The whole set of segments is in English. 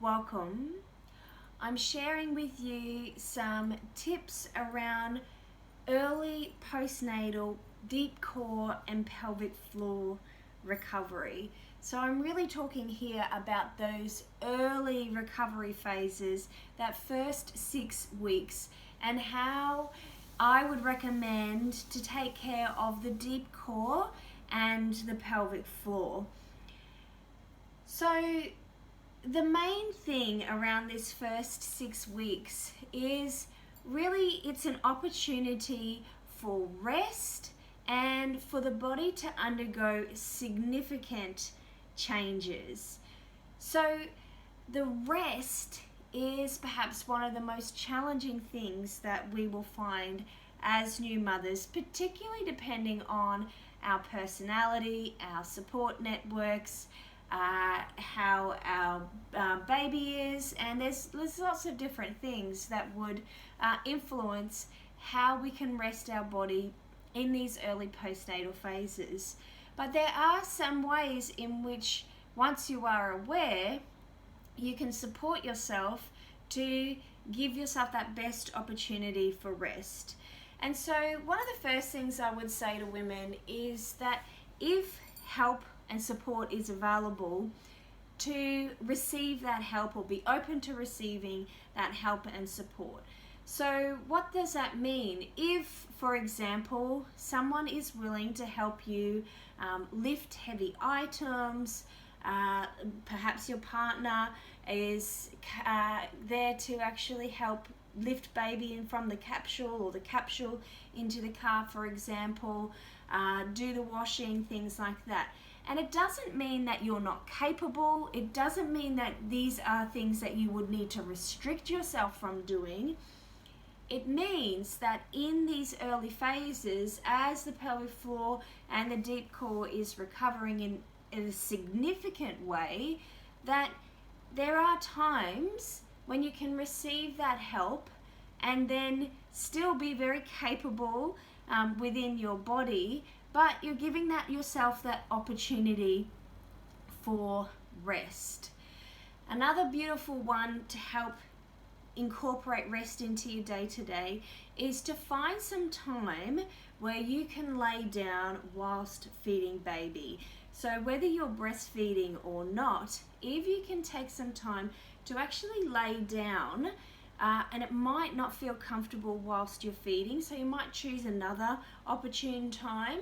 welcome. I'm sharing with you some tips around early postnatal deep core and pelvic floor recovery. So I'm really talking here about those early recovery phases, that first 6 weeks, and how I would recommend to take care of the deep core and the pelvic floor. So the main thing around this first 6 weeks is really it's an opportunity for rest and for the body to undergo significant changes. So the rest is perhaps one of the most challenging things that we will find as new mothers, particularly depending on our personality, our support networks, how our baby is, and there's lots of different things that would influence how we can rest our body in these early postnatal phases. But there are some ways in which, once you are aware, you can support yourself to give yourself that best opportunity for rest. And so one of the first things I would say to women is that if help and support is available, to receive that help or be open to receiving that help and support. So what does that mean? If, for example, someone is willing to help you lift heavy items, perhaps your partner is there to actually help lift baby in from the capsule or the capsule into the car, for example, do the washing, things like that. And it doesn't mean that you're not capable. It doesn't mean that these are things that you would need to restrict yourself from doing. It means that in these early phases, as the pelvic floor and the deep core is recovering in a significant way, that there are times when you can receive that help and then still be very capable within your body, but you're giving that yourself that opportunity for rest. Another beautiful one to help incorporate rest into your day-to-day is to find some time where you can lay down whilst feeding baby. So whether you're breastfeeding or not, if you can take some time to actually lay down, and it might not feel comfortable whilst you're feeding, so you might choose another opportune time.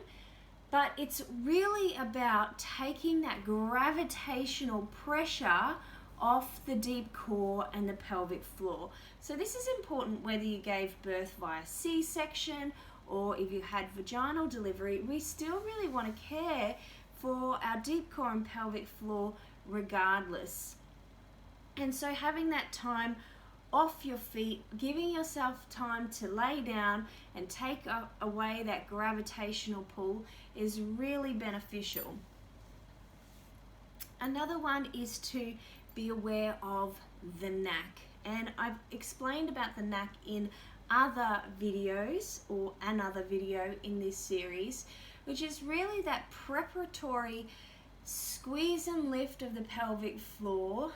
But it's really about taking that gravitational pressure off the deep core and the pelvic floor. So this is important whether you gave birth via C-section or if you had vaginal delivery. We still really want to care for our deep core and pelvic floor regardless. And so having that time off your feet, giving yourself time to lay down and take away that gravitational pull is really beneficial. Another one is to be aware of the knack. And I've explained about the knack in other videos or another video in this series, which is really that preparatory squeeze and lift of the pelvic floor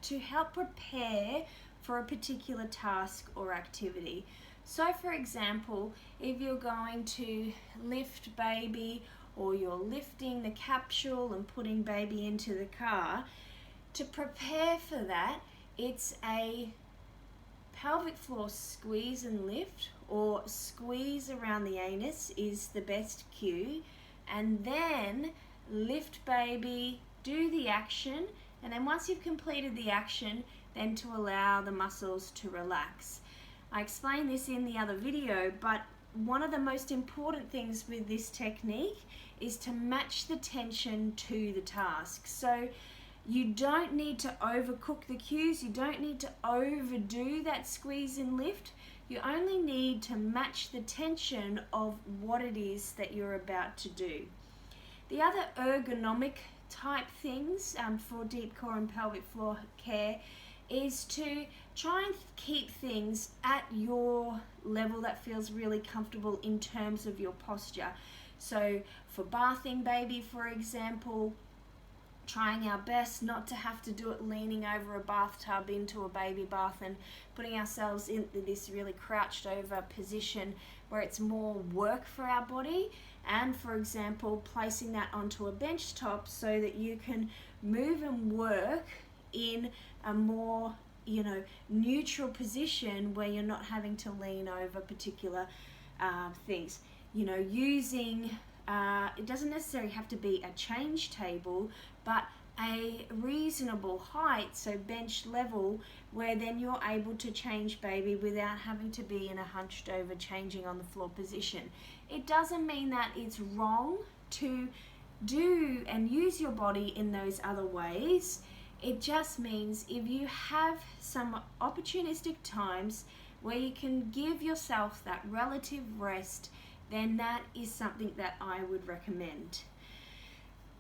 to help prepare for a particular task or activity. So for example, if you're going to lift baby or you're lifting the capsule and putting baby into the car, to prepare for that, it's a pelvic floor squeeze and lift, or squeeze around the anus is the best cue, and then lift baby, do the action, and then once you've completed the action, then to allow the muscles to relax. I explained this in the other video, but one of the most important things with this technique is to match the tension to the task. So you don't need to overcook the cues, you don't need to overdo that squeeze and lift. You only need to match the tension of what it is that you're about to do. The other ergonomic type things for deep core and pelvic floor care is to try and keep things at your level that feels really comfortable in terms of your posture. So for bathing baby, for example, trying our best not to have to do it leaning over a bathtub into a baby bath and putting ourselves in this really crouched over position where it's more work for our body. And for example, placing that onto a bench top so that you can move and work in a more, neutral position where you're not having to lean over particular things. Using, it doesn't necessarily have to be a change table, but a reasonable height, so bench level, where then you're able to change baby without having to be in a hunched over changing on the floor position. It doesn't mean that it's wrong to do and use your body in those other ways. It just means if you have some opportunistic times where you can give yourself that relative rest, then that is something that I would recommend.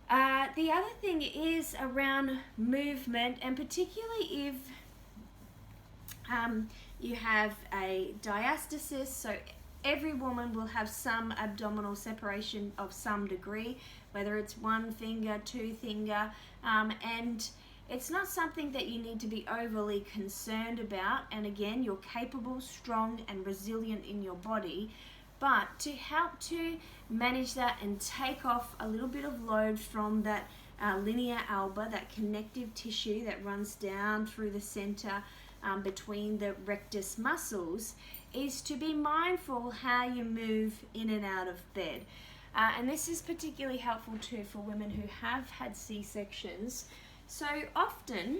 The other thing is around movement, and particularly if you have a diastasis, so every woman will have some abdominal separation of some degree, whether it's one finger, two finger, and it's not something that you need to be overly concerned about. And again, you're capable, strong, and resilient in your body. But to help to manage that and take off a little bit of load from that linea alba, that connective tissue that runs down through the center between the rectus muscles, is to be mindful how you move in and out of bed. And this is particularly helpful too for women who have had C-sections. So often,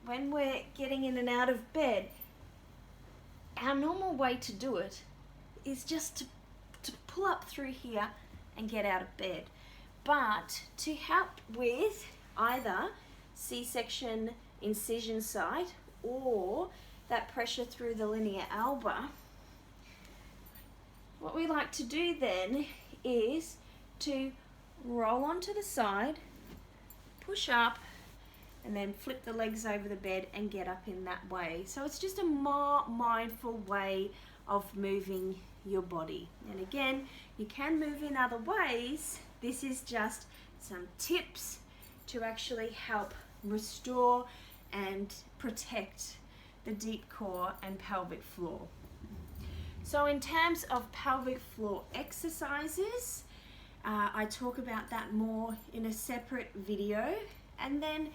when we're getting in and out of bed, our normal way to do it is just to pull up through here and get out of bed. But to help with either C-section incision site or that pressure through the linea alba, what we like to do then is to roll onto the side, push up, and then flip the legs over the bed and get up in that way. So it's just a more mindful way of moving your body. And again, you can move in other ways. This is just some tips to actually help restore and protect the deep core and pelvic floor. So in terms of pelvic floor exercises, I talk about that more in a separate video. And then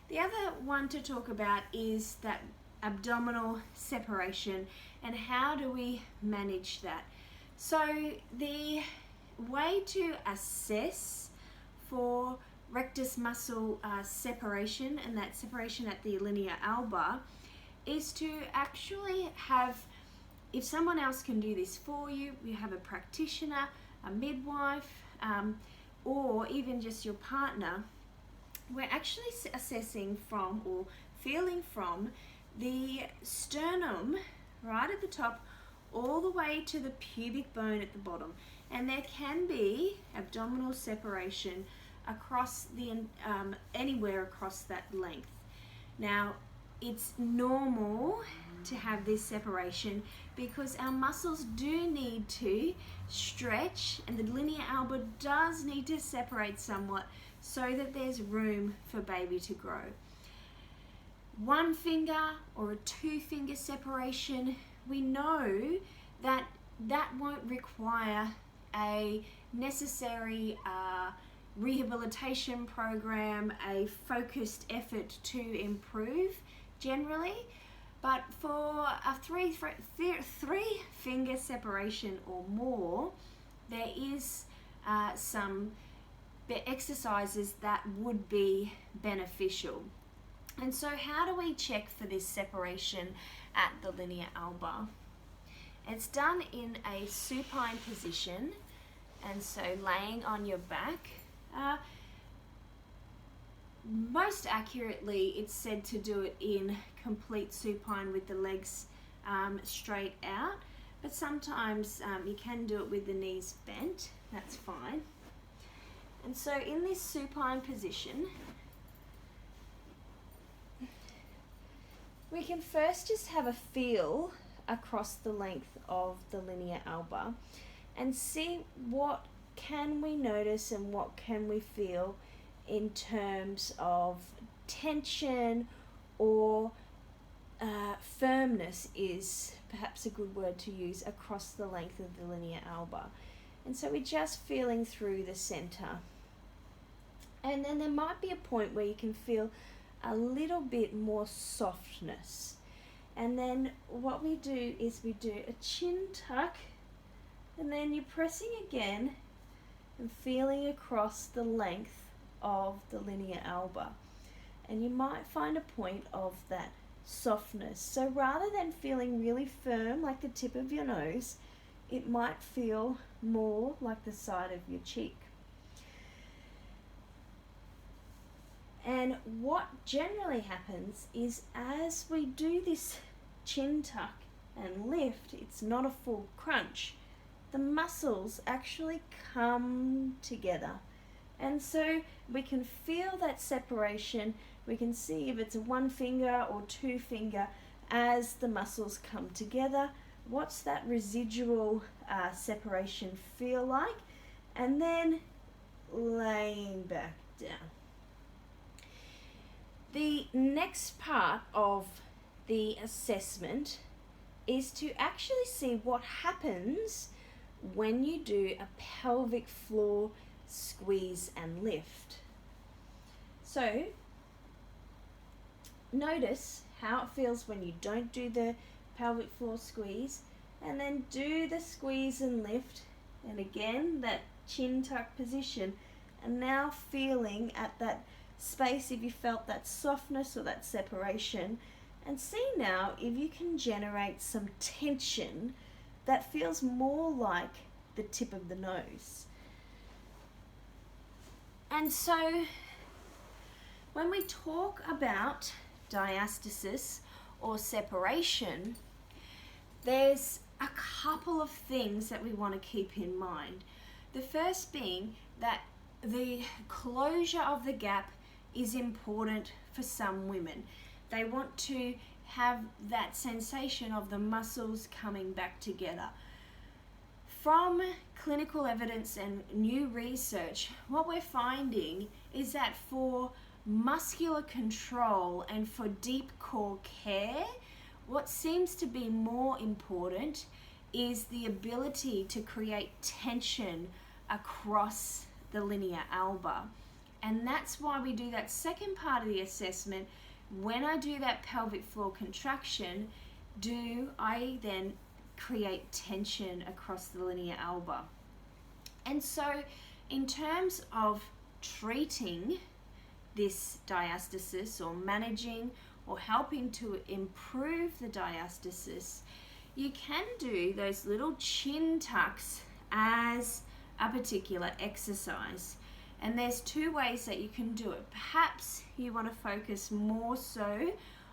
the other one to talk about is that abdominal separation and how do we manage that. So the way to assess for rectus muscle separation and that separation at the linea alba is to actually have, if someone else can do this for you, you have a practitioner, a midwife, or even just your partner, we're actually assessing from or feeling from the sternum right at the top all the way to the pubic bone at the bottom. And there can be abdominal separation across the anywhere across that length. Now, it's normal to have this separation because our muscles do need to stretch and the linea alba does need to separate somewhat so that there's room for baby to grow. One finger or a two finger separation, we know that that won't require a necessary rehabilitation program, a focused effort to improve generally. But for a three finger separation or more, there is some exercises that would be beneficial. And so how do we check for this separation at the linea alba? It's done in a supine position, and so laying on your back. Most accurately, it's said to do it in complete supine with the legs straight out, but sometimes you can do it with the knees bent. That's fine. And so in this supine position, we can first just have a feel across the length of the linea alba and see what can we notice and what can we feel in terms of tension or firmness is perhaps a good word to use across the length of the linea alba. And so we're just feeling through the center. And then there might be a point where you can feel a little bit more softness. And then what we do is we do a chin tuck, and then you're pressing again and feeling across the length of the linea alba. And you might find a point of that softness. So rather than feeling really firm like the tip of your nose, it might feel more like the side of your cheek. And what generally happens is as we do this chin tuck and lift, it's not a full crunch, the muscles actually come together. And so we can feel that separation. We can see if it's a 1 finger or 2 finger as the muscles come together. What's that residual separation feel like? And then laying back down. The next part of the assessment is to actually see what happens when you do a pelvic floor squeeze and lift. So notice how it feels when you don't do the pelvic floor squeeze, and then do the squeeze and lift, and again that chin tuck position, and now feeling at that space if you felt that softness or that separation, and see now if you can generate some tension that feels more like the tip of the nose. And so when we talk about diastasis or separation, there's a couple of things that we want to keep in mind. The first being that the closure of the gap is important for some women. They want to have that sensation of the muscles coming back together. From clinical evidence and new research, what we're finding is that for muscular control and for deep core care, what seems to be more important is the ability to create tension across the linea alba. And that's why we do that second part of the assessment. When I do that pelvic floor contraction, do I then create tension across the linea alba? And so in terms of treating this diastasis or managing or helping to improve the diastasis, you can do those little chin tucks as a particular exercise. And there's 2 ways that you can do it. Perhaps you want to focus more so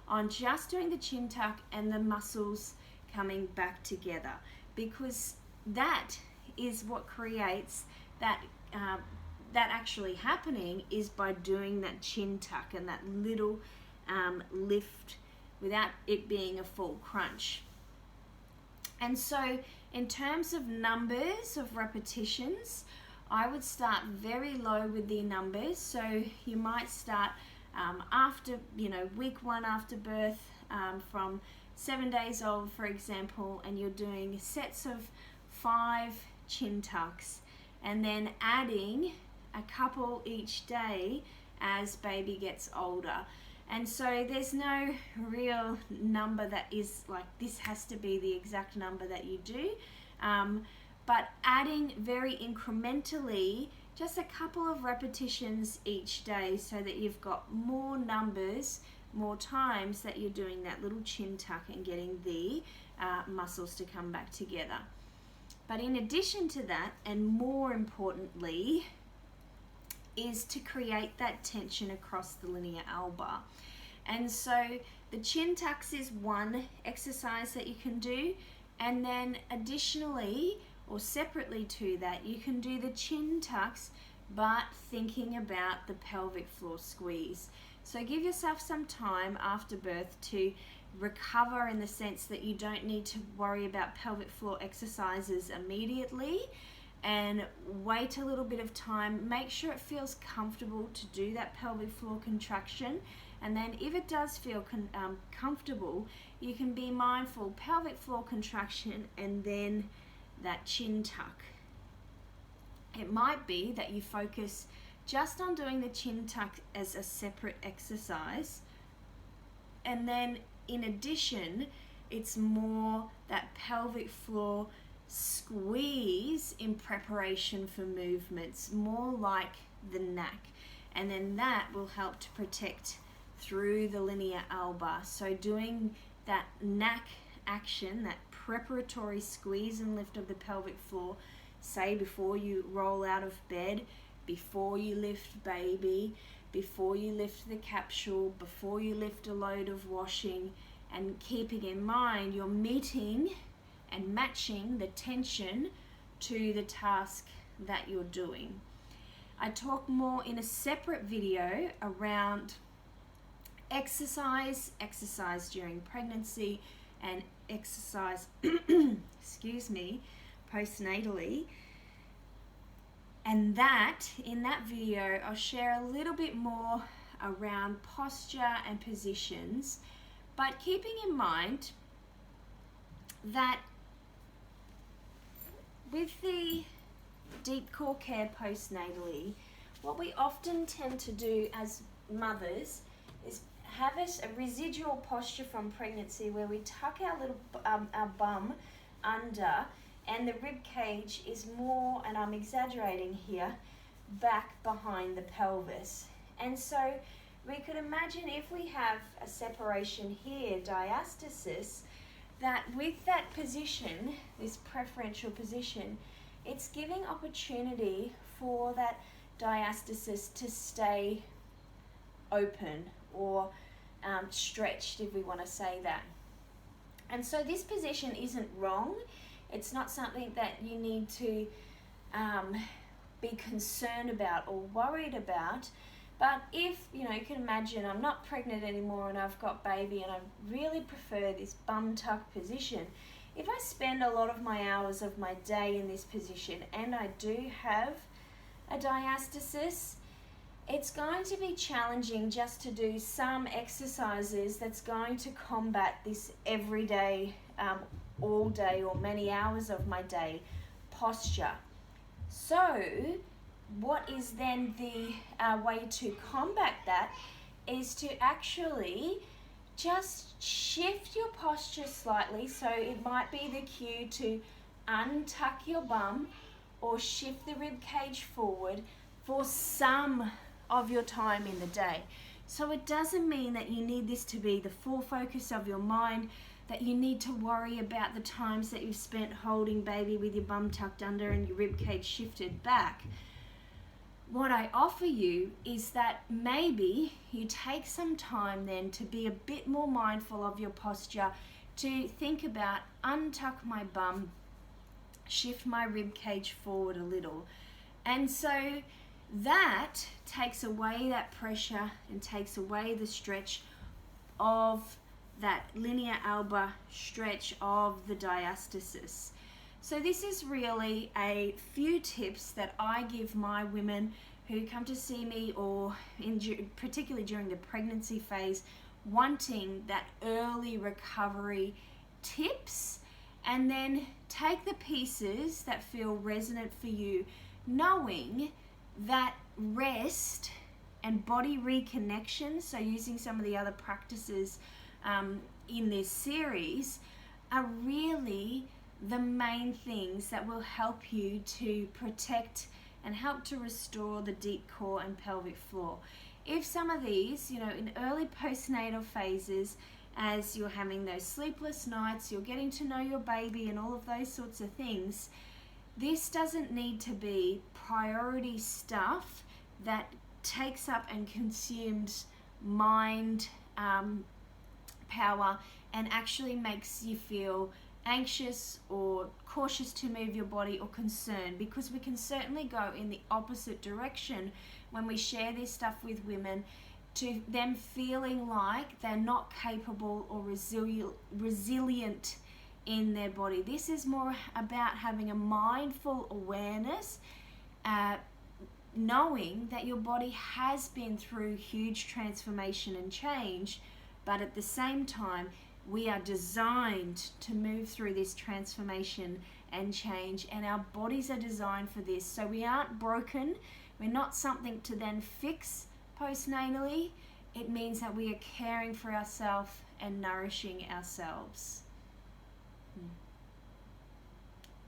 on just doing the chin tuck and the muscles coming back together, because that is what creates that actually happening is by doing that chin tuck and that little lift without it being a full crunch. And so in terms of numbers of repetitions, I would start very low with the numbers. So you might start after, week 1 after birth, from 7 days old, for example, and you're doing sets of 5 chin tucks, and then adding a couple each day as baby gets older. And so there's no real number that is like this has to be the exact number that you do, but adding very incrementally, just a couple of repetitions each day so that you've got more numbers, more times that you're doing that little chin tuck and getting the muscles to come back together. But in addition to that, and more importantly, is to create that tension across the linea alba. And so the chin tucks is one exercise that you can do, and then additionally or separately to that, you can do the chin tucks but thinking about the pelvic floor squeeze. So give yourself some time after birth to recover, in the sense that you don't need to worry about pelvic floor exercises immediately, and wait a little bit of time. Make sure it feels comfortable to do that pelvic floor contraction. And then if it does feel comfortable, you can be mindful, pelvic floor contraction and then that chin tuck. It might be that you focus just on doing the chin tuck as a separate exercise, and then in addition, it's more that pelvic floor squeeze in preparation for movements, more like the knack. And then that will help to protect through the linea alba. So doing that knack action, that preparatory squeeze and lift of the pelvic floor, say before you roll out of bed, before you lift baby, before you lift the capsule, before you lift a load of washing, and keeping in mind you're meeting and matching the tension to the task that you're doing. I talk more in a separate video around exercise during pregnancy and exercise, excuse me, postnatally. And that, in that video, I'll share a little bit more around posture and positions, but keeping in mind that with the deep core care postnatally, what we often tend to do as mothers is have a residual posture from pregnancy where we tuck our little our bum under, and the rib cage is more, and I'm exaggerating here, back behind the pelvis. And so we could imagine if we have a separation here, diastasis, that with that position, this preferential position, it's giving opportunity for that diastasis to stay open or stretched, if we want to say that. And so this position isn't wrong. It's not something that you need to be concerned about or worried about. But if, you can imagine I'm not pregnant anymore and I've got baby and I really prefer this bum tuck position. If I spend a lot of my hours of my day in this position and I do have a diastasis, it's going to be challenging just to do some exercises that's going to combat this everyday, all day or many hours of my day posture. So what is then the way to combat that is to actually just shift your posture slightly. So it might be the cue to untuck your bum or shift the rib cage forward for some of your time in the day. So it doesn't mean that you need this to be the full focus of your mind, that you need to worry about the times that you've spent holding baby with your bum tucked under and your rib cage shifted back. What I offer you is that maybe you take some time then to be a bit more mindful of your posture, to think about untuck my bum, shift my rib cage forward a little. And so that takes away that pressure and takes away the stretch of that linea alba stretch of the diastasis. So this is really a few tips that I give my women who come to see me, or particularly during the pregnancy phase, wanting that early recovery tips, and then take the pieces that feel resonant for you, knowing that rest and body reconnection, so using some of the other practices in this series, are really the main things that will help you to protect and help to restore the deep core and pelvic floor. If some of these, in early postnatal phases, as you're having those sleepless nights, you're getting to know your baby and all of those sorts of things, this doesn't need to be priority stuff that takes up and consumes mind power and actually makes you feel anxious or cautious to move your body or concerned, because we can certainly go in the opposite direction when we share this stuff with women, to them feeling like they're not capable or resilient in their body. This is more about having a mindful awareness, knowing that your body has been through huge transformation and change, but at the same time, we are designed to move through this transformation and change, and our bodies are designed for this. So we aren't broken. We're not something to then fix postnatally. It means that we are caring for ourselves and nourishing ourselves.